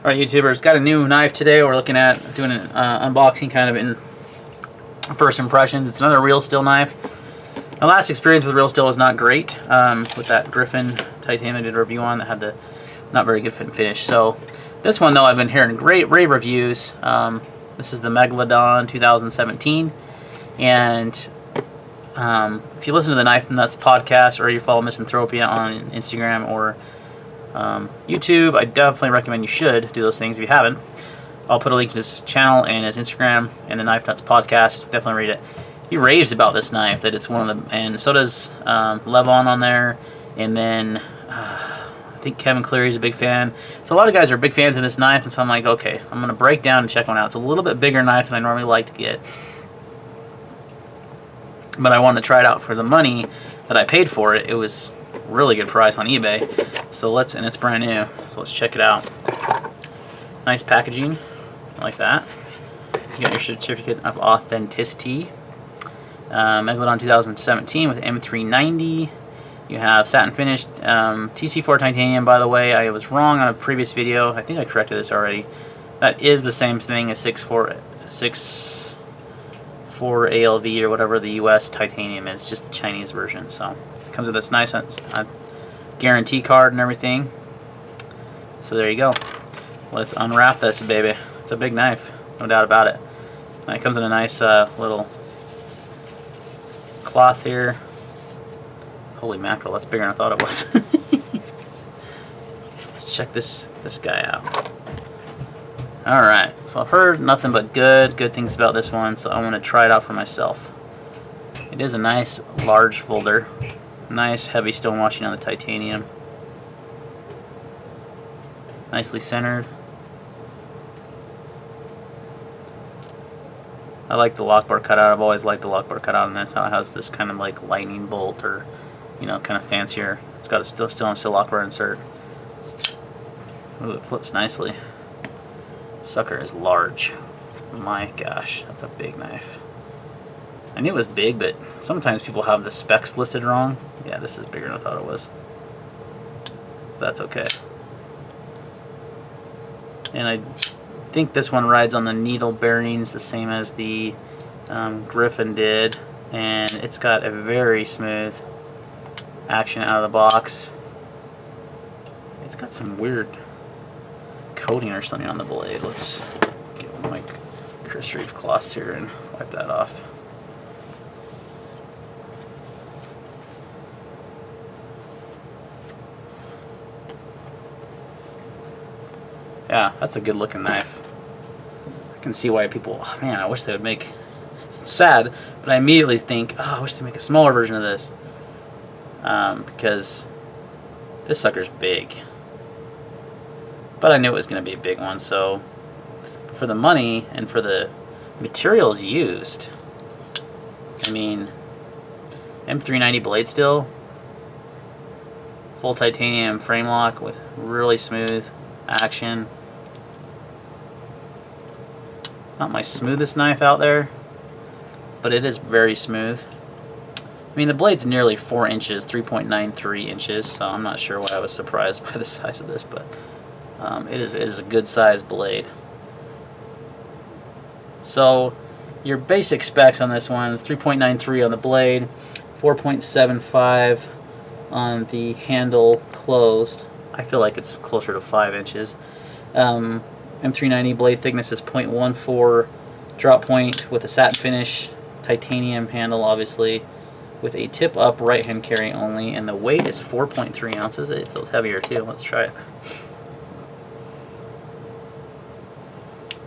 Alright, YouTubers, got a new knife today. We're looking at doing an unboxing kind of in first impressions. It's another real steel knife. My last experience with real steel was not great. With that Griffin titanium I did a review on that had the not very good fit and finish. So this one though, I've been hearing great rave reviews. This is the Megaladon 2017, and if you listen to the Knife Nuts podcast or you follow Misanthropia on Instagram or YouTube, I definitely recommend you should do those things if you haven't. I'll put a link to his channel and his Instagram and the Knife Nuts podcast. Definitely read it. He raves about this knife, that it's one of the, and so does Levon on there, and then I think Kevin Cleary's a big fan. So a lot of guys are big fans of this knife, and so I'm like, okay, I'm going to break down and check one out. It's a little bit bigger knife than I normally like to get, but I wanted to try it out for the money that I paid for it. It was a really good price on eBay. So and it's brand new, so let's check it out. Nice packaging, like that. You got your certificate of authenticity. Megalodon 2017 with M390. You have satin finished TC4 titanium, by the way. I was wrong on a previous video. I think I corrected this already. That is the same thing as 6.4 ALV or whatever the US titanium is, just the Chinese version. So it comes with this nice guarantee card and everything. So there you go. Let's unwrap this baby. It's a big knife, no doubt about it. And it comes in a nice little cloth here. Holy mackerel, that's bigger than I thought it was. Let's check this guy out. Alright, so I've heard nothing but good things about this one, so I want to try it out for myself. It is a nice large folder. Nice heavy stonewashing on the titanium. Nicely centered. I like the lock bar cutout. I've always liked the lock bar cutout on this. How it has this kind of like lightning bolt, or kind of fancier. It's got a steel lock bar insert. Ooh, it flips nicely. Sucker is large. My gosh, that's a big knife. I knew it was big, but sometimes people have the specs listed wrong. Yeah, this is bigger than I thought it was. That's okay. And I think this one rides on the needle bearings the same as the Griffin did, and it's got a very smooth action out of the box. It's got some weird coating or something on the blade. Let's get one of my Chris Reeve cloths here and wipe that off. Yeah, that's a good looking knife. I can see why people, oh man, I wish they would make, it's sad, but I immediately think, oh, I wish they'd make a smaller version of this. Because this sucker's big. But I knew it was going to be a big one, so for the money and for the materials used, I mean, M390 blade steel, full titanium frame lock with really smooth action. Not my smoothest knife out there, but it is very smooth. I mean, the blade's nearly 4 inches, 3.93 inches, so I'm not sure why I was surprised by the size of this, but it is a good size blade. So your basic specs on this one is 3.93 on the blade, 4.75 on the handle closed. I feel like it's closer to 5 inches. M390 blade thickness is 0.14 drop point with a satin finish, titanium handle obviously, with a tip up right hand carry only, and the weight is 4.3 ounces. It feels heavier too. Let's try it.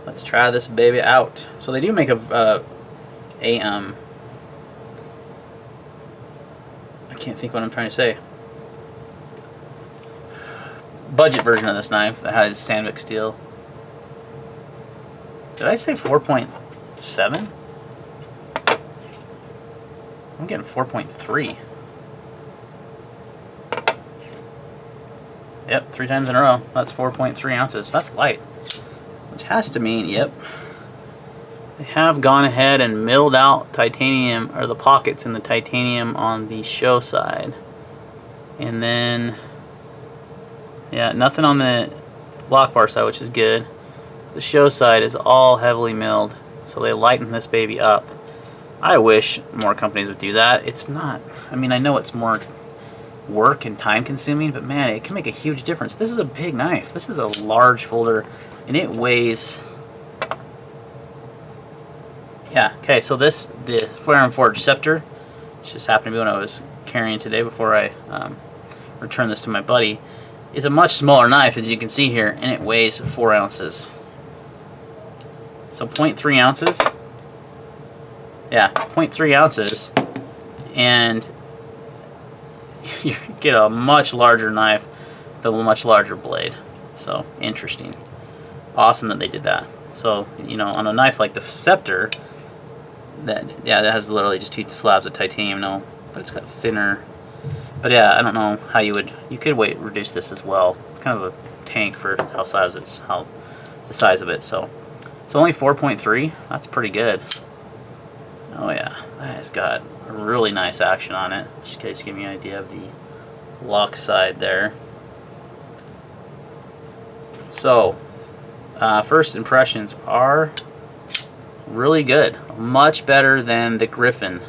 Let's try this baby out. So they do make I can't think what I'm trying to say. Budget version of this knife that has Sandvik steel. Did I say 4.7? I'm getting 4.3. Yep, 3 times in a row. That's 4.3 ounces. That's light. Which has to mean, yep, they have gone ahead and milled out titanium, or the pockets in the titanium on the show side. And then, yeah, nothing on the lock bar side, which is good. The show side is all heavily milled, so they lighten this baby up. I wish more companies would do that. It's not, I mean, I know it's more work and time consuming, but man, it can make a huge difference. This is a big knife. This is a large folder, and it weighs, yeah, okay, so the Flare and Forge Scepter, this just happened to be what I was carrying today before I returned this to my buddy, is a much smaller knife, as you can see here, and it weighs 4 ounces. So 0.3 ounces. Yeah, 0.3 ounces, and you get a much larger knife with a much larger blade. So interesting. Awesome that they did that. So, you know, on a knife like the Scepter, that has literally just 2 slabs of titanium, no, but it's got thinner. But yeah, I don't know how you could reduce this as well. It's kind of a tank for the size of it. So only 4.3. That's pretty good. Oh yeah, that has got a really nice action on it. Just in case you give me an idea of the lock side there. So, first impressions are really good. Much better than the Griffin.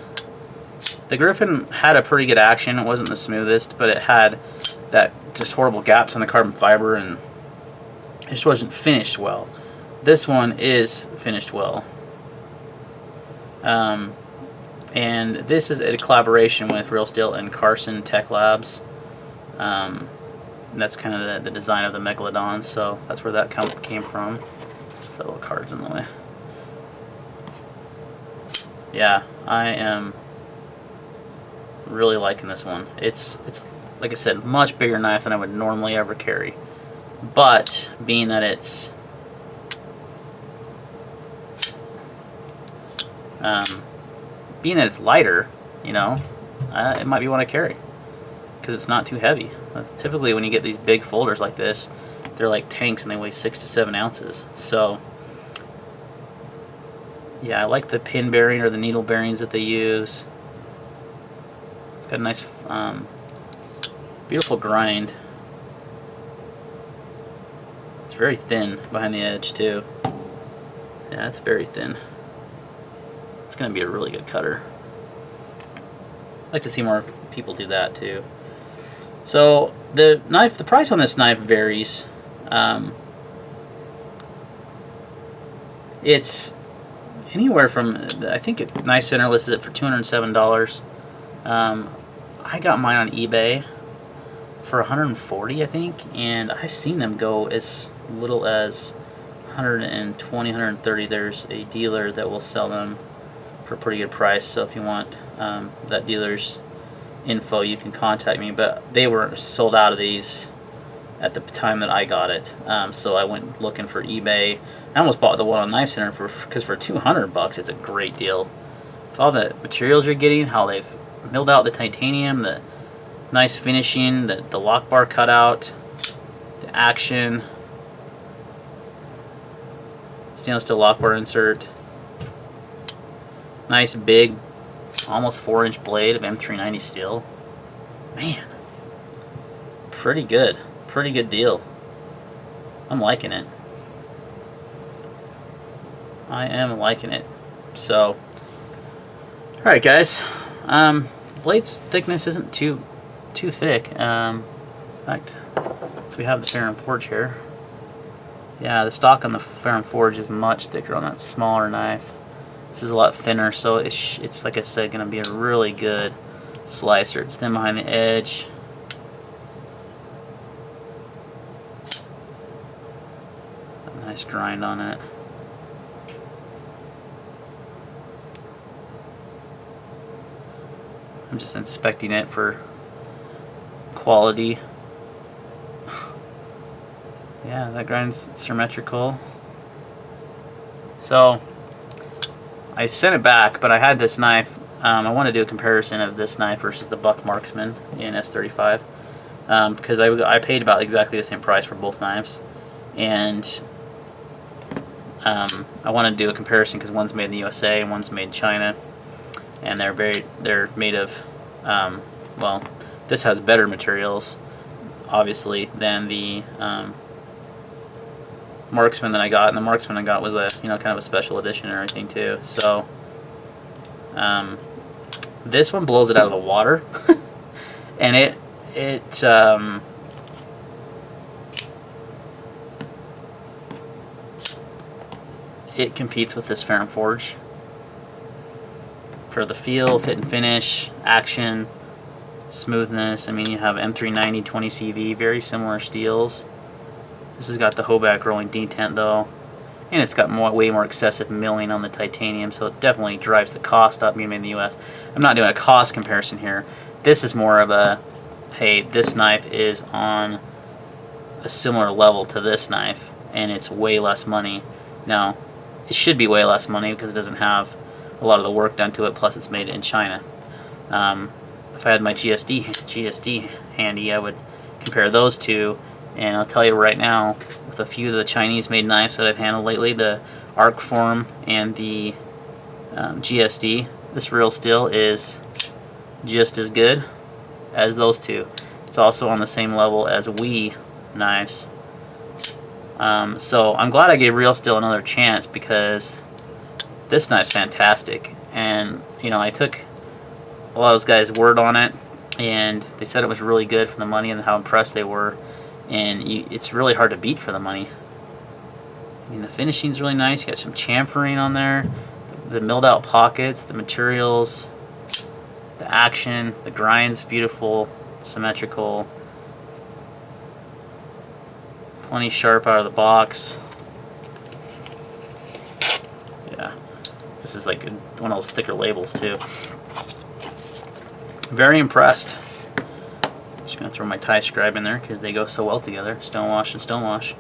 The Griffin had a pretty good action. It wasn't the smoothest, but it had that just horrible gaps on the carbon fiber, and it just wasn't finished well. This one is finished well. And this is a collaboration with Real Steel and Carson Tech Labs. That's kind of the design of the Megaladon, so that's where that came from. Just that little card's in the way. Yeah, I am really liking this one. It's like I said, much bigger knife than I would normally ever carry. But being that it's lighter, you know, it might be one I carry because it's not too heavy. Typically, when you get these big folders like this, they're like tanks and they weigh 6 to 7 ounces. So, yeah, I like the pin bearing or the needle bearings that they use. It's got a nice, beautiful grind. It's very thin behind the edge too. Yeah, it's very thin. It's going to be a really good cutter. I'd like to see more people do that too. So the price on this knife varies. It's anywhere from, I think Knife Center lists it for $207. I got mine on eBay for $140, I think, and I've seen them go as little as $120, $130. There's a dealer that will sell them for a pretty good price, so if you want that dealer's info, you can contact me. But they were sold out of these at the time that I got it, so I went looking for eBay. I almost bought the one on Knife Center because for $200 it's a great deal. With all the materials you're getting, how they've milled out the titanium, the nice finishing, the lock bar cutout, the action, stainless steel lock bar insert, nice big, almost 4-inch blade of M390 steel. Man, pretty good deal. I'm liking it. I am liking it. So, alright guys, blade's thickness isn't too thick. In fact, so we have the Fair and Forge here. Yeah, the stock on the Fair and Forge is much thicker on that smaller knife. This is a lot thinner, so it's like I said, going to be a really good slicer. It's thin behind the edge. A nice grind on it. I'm just inspecting it for quality. Yeah, that grind's symmetrical. So I sent it back, but I had this knife. I want to do a comparison of this knife versus the Buck Marksman in S35 because I paid about exactly the same price for both knives, and I want to do a comparison because one's made in the USA and one's made in China, and they're made of well, this has better materials obviously than the Marksman that I got, and the Marksman I got was a kind of a special edition and everything too. So this one blows it out of the water, and it competes with this Ferrum Forge for the feel, fit and finish, action, smoothness. I mean, you have M390 20CV, very similar steels. This has got the Hoback rolling detent though, and it's got way more excessive milling on the titanium, so it definitely drives the cost up being made in the US. I'm not doing a cost comparison here. This is more of a, hey, this knife is on a similar level to this knife, and it's way less money. Now, it should be way less money because it doesn't have a lot of the work done to it, plus it's made in China. If I had my GSD handy, I would compare those two, and I'll tell you right now, with a few of the Chinese-made knives that I've handled lately, the Arc Form and the GSD, this Real Steel is just as good as those two. It's also on the same level as Wii knives. So I'm glad I gave Real Steel another chance, because this knife's fantastic. And I took a lot of those guys' word on it, and they said it was really good for the money and how impressed they were. And it's really hard to beat for the money. I mean, the finishing's really nice. You got some chamfering on there, the milled out pockets, the materials, the action, the grind's beautiful, symmetrical, plenty sharp out of the box. Yeah, this is like one of those thicker labels too. Very impressed. Just gonna throw my tie scribe in there because they go so well together. Stonewash and stonewash.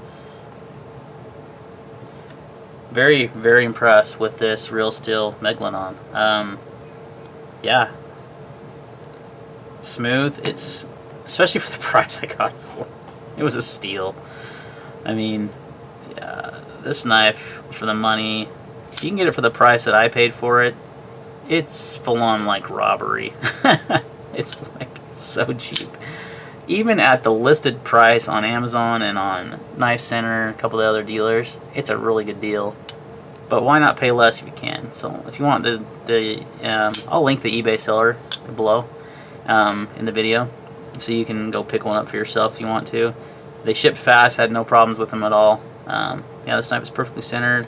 Very, very impressed with this Real Steel Megaladon. Yeah, it's smooth. It's, especially for the price I got it for. It was a steal. I mean, this knife for the money, you can get it for the price that I paid for it. It's full on like robbery. It's like so cheap. Even at the listed price on Amazon and on Knife Center, a couple of other dealers, it's a really good deal. But why not pay less if you can? So if you want I'll link the eBay seller below in the video, so you can go pick one up for yourself if you want to. They shipped fast, had no problems with them at all. Yeah, this knife is perfectly centered.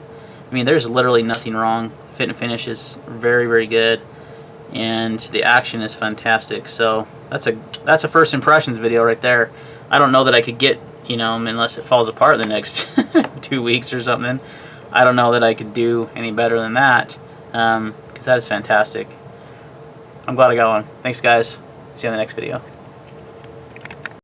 I mean, there's literally nothing wrong. Fit and finish is very, very good, and the action is fantastic. So that's a first impressions video right there. I don't know that I could get, unless it falls apart in the next 2 weeks or something. I don't know that I could do any better than that, because that is fantastic. I'm glad I got one. Thanks, guys. See you in the next video.